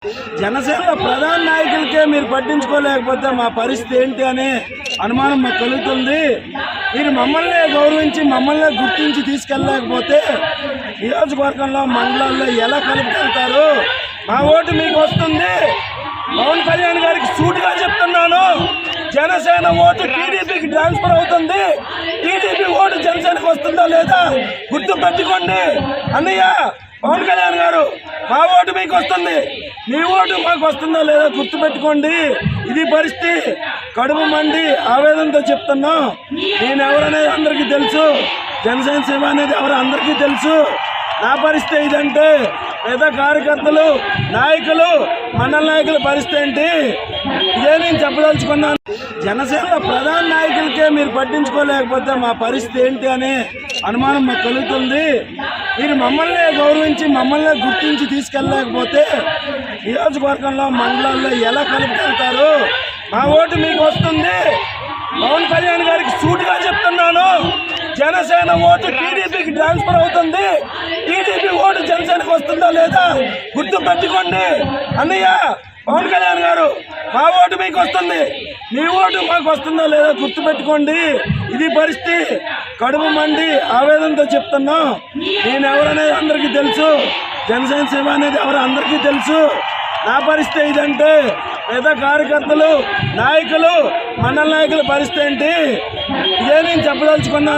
జనసేన ప్రధాన నాయకులకే మీరు పట్టించుకోలేకపోతే మా పరిస్థితి ఏంటి అనే అనుమానం మాకు కలుగుతుంది. మీరు మమ్మల్ని గౌరవించి మమ్మల్ని గుర్తించి తీసుకెళ్ళలేకపోతే నియోజకవర్గంలో మండలాల్లో ఎలా కలుపుకెళ్తారు? మా ఓటు మీకు వస్తుంది. పవన్ కళ్యాణ్ గారికి సూటిగా చెప్తున్నాను, జనసేన ఓటు టీడీపీకి ట్రాన్స్ఫర్ అవుతుంది. టీడీపీ ఓటు జనసేనకు వస్తుందా లేదా గుర్తు పెట్టుకోండి. అన్నయ్య పవన్ కళ్యాణ్ గారు, మా ఓటు మీకు వస్తుంది, మీ ఓటు మాకు వస్తుందా లేదా గుర్తుపెట్టుకోండి. ఇది పరిస్థితి. కడుపు మండి ఆవేదనతో చెప్తున్నాం. నేను ఎవరనేది అందరికీ తెలుసు, జనసేన సేవ అనేది ఎవరు అందరికీ తెలుసు. నా పరిస్థితి ఇదంటే పేద కార్యకర్తలు, నాయకులు, మండల నాయకుల పరిస్థితి ఏంటి ఇదే నేను చెప్పదలుచుకున్నాను. జనసేన ప్రధాన నాయకులకే మీరు పట్టించుకోలేకపోతే మా పరిస్థితి ఏంటి అనే అనుమానం మాకు కలుగుతుంది. మీరు మమ్మల్ని గౌరవించి మమ్మల్ని గుర్తించి తీసుకెళ్ళలేకపోతే నియోజకవర్గంలో మండలాల్లో ఎలా కలుపుకెళ్తారు? మా ఓటు మీకు వస్తుంది. పవన్ కళ్యాణ్ గారికి సూటిగా చెప్తున్నాను, జనసేన ఓటు టీడీపీకి ట్రాన్స్ఫర్ అవుతుంది. టీడీపీ ఓటు జనసేనకు వస్తుందా లేదా గుర్తు పెట్టుకోండి. అన్నయ్య పవన్ కళ్యాణ్ గారు, మా ఓటు మీకు వస్తుంది, మీ ఓటు మాకు వస్తుందా లేదా గుర్తు పెట్టుకోండి. ఇది పరిస్థితి. కడుపు మండి ఆవేదనతో చెప్తున్నాం. నేను ఎవరనేది అందరికీ తెలుసు, జనసేన సేవ అనేది ఎవరు అందరికీ తెలుసు. నా పరిస్థితి ఇదంటే పేద కార్యకర్తలు, నాయకులు, మండల నాయకుల పరిస్థితి ఏంటి ఇదే నేను చెప్పదలుచుకున్నాను.